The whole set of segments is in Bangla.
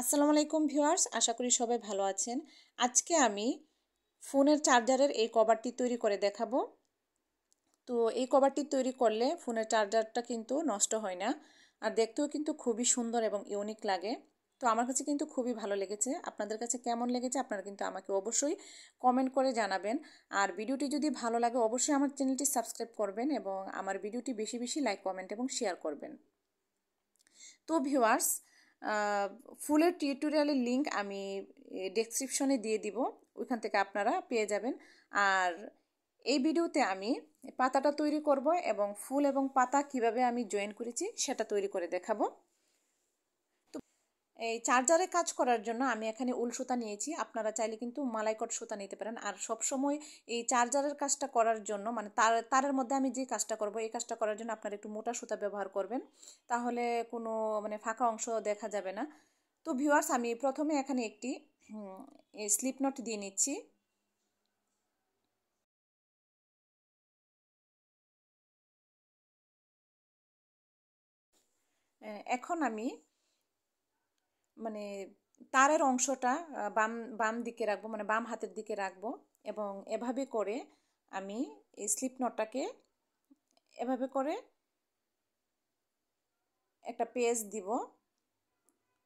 আসসালামু আলাইকুম ভিউয়ার্স, আশা করি সবাই ভালো আছেন। আজকে আমি ফোনের চার্জারের এই কভারটি তৈরি করে দেখাবো। তো এই কভারটি তৈরি করলে ফোনের চার্জারটা কিন্তু নষ্ট হয় না, আর দেখতেও কিন্তু খুবই সুন্দর এবং ইউনিক লাগে। তো আমার কাছে কিন্তু খুবই ভালো লেগেছে। আপনাদের কাছে কেমন লেগেছে আপনারা কিন্তু আমাকে অবশ্যই কমেন্ট করে জানাবেন। আর ভিডিওটি যদি ভালো লাগে অবশ্যই আমার চ্যানেলটি সাবস্ক্রাইব করবেন এবং আমার ভিডিওটি বেশি বেশি লাইক, কমেন্ট এবং শেয়ার করবেন। তো ভিউয়ার্স, ফুলের টিউটোরিয়ালের লিংক আমি ডেসক্রিপশনে দিয়ে দিব, ওইখান থেকে আপনারা পেয়ে যাবেন। আর এই ভিডিওতে আমি পাতাটা তৈরি করব এবং ফুল এবং পাতা কিভাবে আমি জয়েন করেছি সেটা তৈরি করে দেখাবো। এই চার্জারে কাজ করার জন্য আমি এখানে উল সুতা নিয়েছি, আপনারা চাইলে কিন্তু মালাইকট সুতা নিতে পারেন। আর সব সময় এই চার্জারের কাজটা করার জন্য মানে তারের মধ্যে আমি যে কাজটা করব এই কাজটা করার জন্য আপনারা একটু মোটা সুতা ব্যবহার করবেন, তাহলে কোনো মানে ফাঁকা অংশ দেখা যাবে না। তো ভিউয়ার্স, আমি প্রথমে এখানে একটি স্লিপ নট দিয়ে নিচ্ছি। এখন আমি মানে তারের অংশটা বাম বাম দিকে রাখবো, মানে বাম হাতের দিকে রাখবো এবং এভাবে করে আমি এই স্লিপ নটটাকে এভাবে করে একটা পেজ দিব,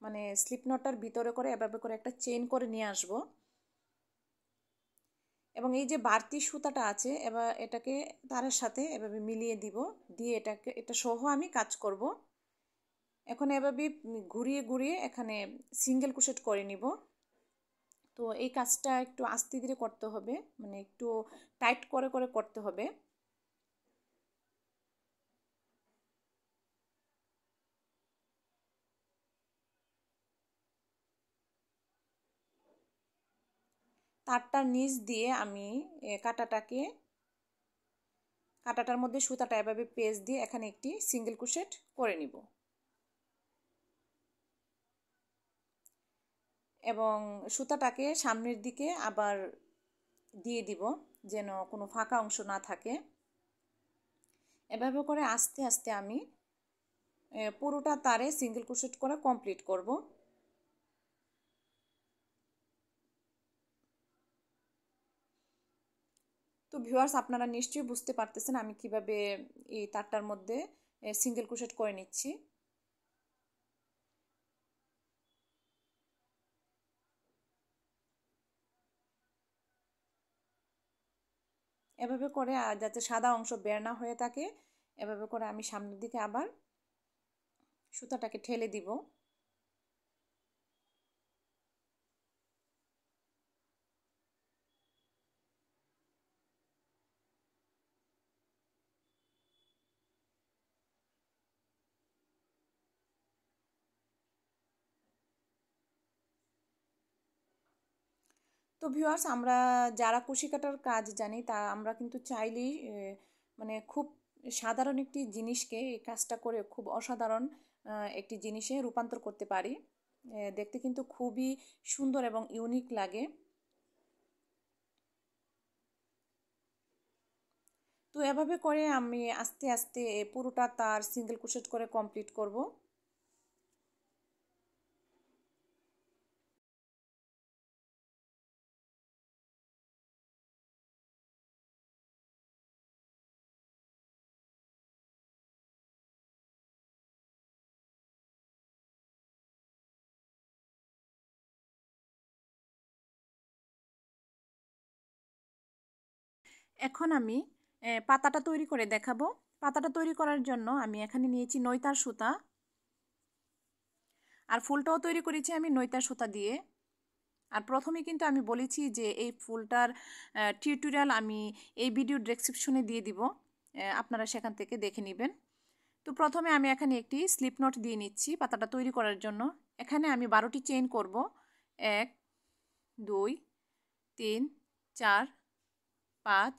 মানে স্লিপ নটটার ভিতরে করে এভাবে করে একটা চেইন করে নিয়ে আসব এবং এই যে বাড়তি সুতাটা আছে এবার এটাকে তারের সাথে এভাবে মিলিয়ে দিব, দিয়ে এটা সহ আমি কাজ করব। এখন এভাবে ঘুরিয়ে ঘুরিয়ে এখানে সিঙ্গেল ক্রোশেট করে নিব। তো এই কাজটা একটু আস্তে ধীরে করতে হবে, মানে একটু টাইট করে করে করতে হবে। তারটার নিচ দিয়ে আমি কাঁটাটার মধ্যে সুতাটা এভাবে পেঁচ দিয়ে এখানে একটি সিঙ্গেল ক্রোশেট করে নিব এবং সুতাটাকে সামনের দিকে আবার দিয়ে দিব যেন কোনো ফাঁকা অংশ না থাকে। এভাবে করে আস্তে আস্তে আমি পুরোটা তারে সিঙ্গেল ক্রোশেট করে কমপ্লিট করব। তো ভিউয়ার্স, আপনারা নিশ্চয়ই বুঝতে পারতেছেন আমি কিভাবে এই তারটার মধ্যে সিঙ্গেল ক্রোশেট করে নিচ্ছি। এভাবে করে যাতে সাদা অংশ বের না হয়ে থাকে, এভাবে করে আমি সামনের দিকে আবার সুতাটাকে ঠেলে দিব। তো ভিউয়ার্স, আমরা যারা কুশি কাটার কাজ জানি তা আমরা কিন্তু চাইলেই মানে খুব সাধারণ একটি জিনিসকে এই কাজটা করে খুব অসাধারণ একটি জিনিসে রূপান্তর করতে পারি। দেখতে কিন্তু খুবই সুন্দর এবং ইউনিক লাগে। তো এভাবে করে আমি আস্তে আস্তে পুরোটা তার সিঙ্গেল ক্রোশেট করে কমপ্লিট করব। এখন আমি পাতাটা তৈরি করে দেখাবো। পাতাটা তৈরি করার জন্য আমি এখানে নিয়েছি নয়তার সুতা, আর ফুলটাও তৈরি করেছি আমি নয়তার সুতা দিয়ে। আর প্রথমে কিন্তু আমি বলেছি যে এই ফুলটার টিউটোরিয়াল আমি এই ভিডিও ডেসক্রিপশনে দিয়ে দিব, আপনারা সেখান থেকে দেখে নেবেন। তো প্রথমে আমি এখানে একটি স্লিপ নট দিয়ে নিচ্ছি পাতাটা তৈরি করার জন্য। এখানে আমি 12টি চেইন করব। 1 2 3 4 5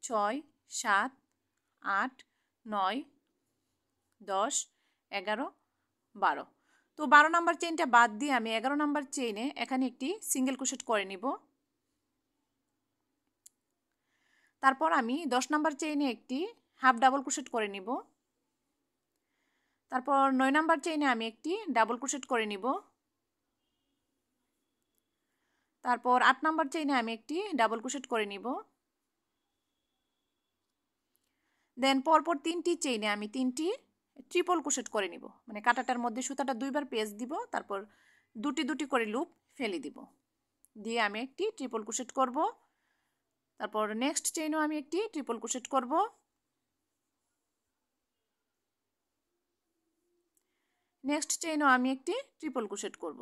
6 7 8 9 10 11 12। তো 12 নাম্বার চেইনটা বাদ দিয়ে আমি 11 নাম্বার চেইনে এখানে একটি সিঙ্গেল ক্রোশেট করে নিব। তারপর আমি 10 নাম্বার চেইনে একটি হাফ ডাবল ক্রোশেট করে নিব। তারপর 9 নাম্বার চেইনে আমি একটি ডাবল ক্রোশেট করে নিব। তারপর 8 নাম্বার চেইনে আমি একটি ডাবল ক্রোশেট করে নিব। দেন পরপর 3টি চেইনে আমি 3টি ট্রিপল ক্রোশেট করে নিব, মানে কাঁটাটার মধ্যে সুতাটা 2বার পেঁচ দিব, তারপর দুটি দুটি করে লুপ ফেলে দিব, দিয়ে আমি একটি ট্রিপল ক্রোশেট করব। তারপর নেক্সট চেইনেও আমি একটি ট্রিপল ক্রোশেট করব। নেক্সট চেইনেও আমি একটি ট্রিপল ক্রোশেট করব।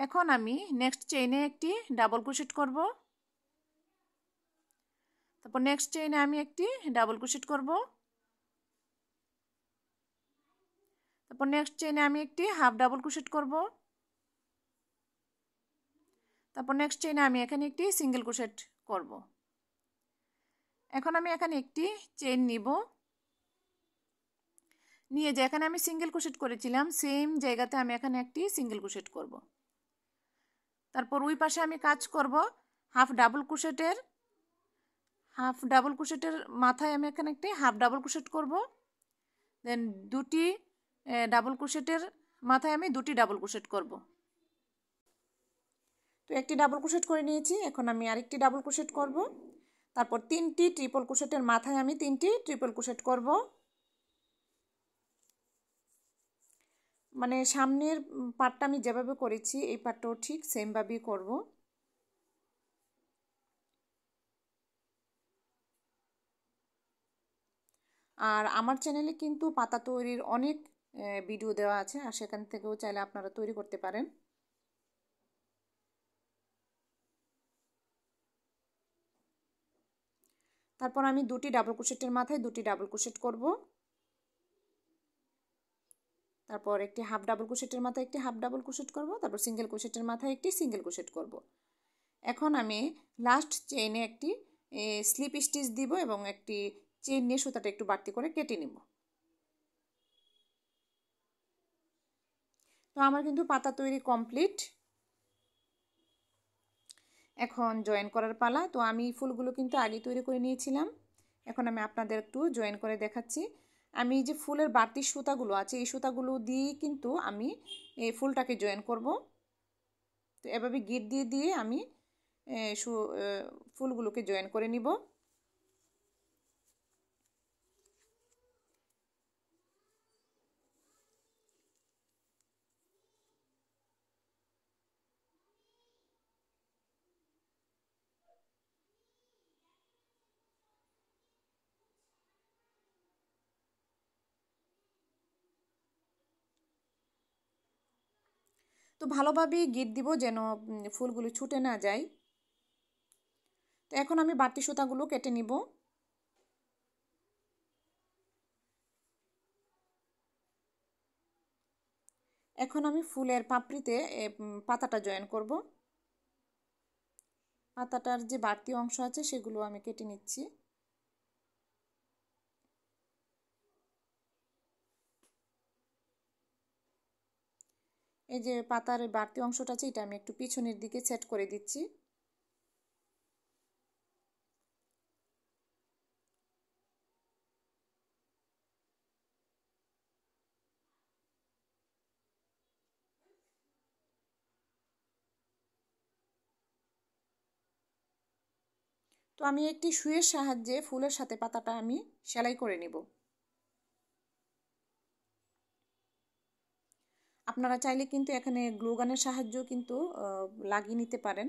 এখন আমি নেক্সট চেইনে একটি ডাবল ক্রোশেট করব। তারপর নেক্সট চেইনে আমি একটি ডাবল ক্রোশেট করব। তারপর নেক্সট চেইনে আমি একটি হাফ ডাবল ক্রোশেট করব। তারপর নেক্সট চেইনে আমি এখানে একটি সিঙ্গেল ক্রোশেট করব। এখন আমি এখানে একটি চেইন নিব, নিয়ে যে এখানে আমি সিঙ্গেল ক্রোশেট করেছিলাম সেম জায়গাতে আমি এখানে একটি সিঙ্গেল ক্রোশেট করব। তারপর ওই পাশে আমি কাজ করব হাফ ডাবল ক্রোশেটের মাথায় আমি এখানে একটি হাফ ডাবল ক্রোশেট করব। দেন দুটি ডাবল ক্রোশেটের মাথায় আমি দুটি ডাবল ক্রোশেট করব। তো একটি ডাবল ক্রোশেট করে নিয়েছি, এখন আমি আরেকটি ডাবল ক্রোশেট করব। তারপর 3টি ট্রিপল ক্রোশেটের মাথায় আমি 3টি ট্রিপল ক্রোশেট করব। মানে সামনের পার্টটা আমি যেভাবে করেছি এই পার্টটাও ঠিক সেমভাবেই করব। আর আমার চ্যানেলে কিন্তু পাতা তৈরির অনেক ভিডিও দেওয়া আছে, আর সেখান থেকেও চাইলে আপনারা তৈরি করতে পারেন। তারপর আমি দুটি ডাবল ক্রোশেটের মাথায় দুটি ডাবল ক্রোশেট করব। তারপর একটি হাফ ডাবল ক্রোশেটের মাথায় একটি হাফ ডাবল ক্রোশেট করব। তারপর সিঙ্গেল ক্রোশেটের মাথায় একটি সিঙ্গেল ক্রোশেট করব। এখন আমি লাস্ট চেইনে একটি স্লিপ স্টিচ দিব এবং একটি চেইন নিয়ে সুতাটা একটু বাড়তি করে কেটে নিব। তো আমার কিন্তু পাতা তৈরি কমপ্লিট। এখন জয়েন করার পালা। তো আমি ফুলগুলো কিন্তু আগে তৈরি করে নিয়েছিলাম, এখন আমি আপনাদের একটু জয়েন করে দেখাচ্ছি। আমি যে ফুলের বাড়তি সুতাগুলো আছে এই সুতাগুলো দিয়ে কিন্তু আমি এই ফুলটাকে জয়েন করব। তো এভাবে গিট দিয়ে দিয়ে আমি ফুলগুলোকে জয়েন করে নিব। তো ভালোভাবে গিট দিব যেন ফুলগুলো ছুটে না যায়। তো এখন আমি বাড়তি সুতাগুলো কেটে নিব। এখন আমি ফুলের পাপড়িতে পাতাটা জয়েন করব। পাতাটার যে বাড়তি অংশ আছে সেগুলো আমি কেটে নিচ্ছি। এই যে পাতার বাড়তি অংশটা আছে এটা আমি একটু পিছনের দিকে সেট করে দিচ্ছি। তো আমি একটি সুইয়ের সাহায্যে ফুলের সাথে পাতাটা আমি সেলাই করে নিব। আপনারা চাইলে কিন্তু এখানে গ্লু গানের সাহায্যেও কিন্তু লাগিয়ে নিতে পারেন।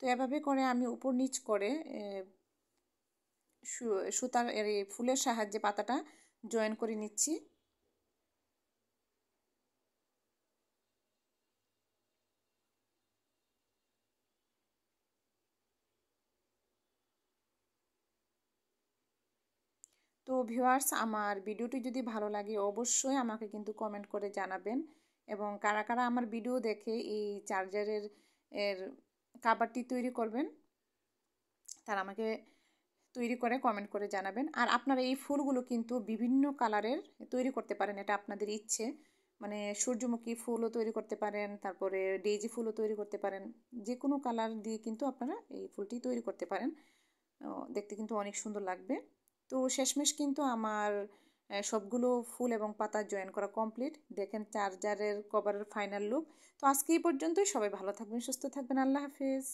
তো এভাবে করে আমি উপর নিচ করে সুতার ফুলের সাহায্যে পাতাটা জয়েন করে নিচ্ছি। তো ভিউয়ার্স, আমার ভিডিওটি যদি ভালো লাগে অবশ্যই আমাকে কিন্তু কমেন্ট করে জানাবেন, এবং কারা কারা আমার ভিডিও দেখে এই চার্জারের কাভারটি তৈরি করবেন তারা আমাকে তৈরি করে কমেন্ট করে জানাবেন। আর আপনারা এই ফুলগুলো কিন্তু বিভিন্ন কালারের তৈরি করতে পারেন, এটা আপনাদের ইচ্ছে। মানে সূর্যমুখী ফুলও তৈরি করতে পারেন, তারপরে ডেইজি ফুলও তৈরি করতে পারেন, যে কোনো কালার দিয়ে কিন্তু আপনারা এই ফুলটি তৈরি করতে পারেন। দেখতে কিন্তু অনেক সুন্দর লাগবে। তো শেষমেশ কিন্তু আমার সবগুলো ফুল এবং পাতা জয়েন করা কমপ্লিট। দেখেন চার্জারের কভারের ফাইনাল লুক। তো আজকে এই পর্যন্তই। সবাই ভালো থাকবেন, সুস্থ থাকবেন। আল্লাহ হাফেজ।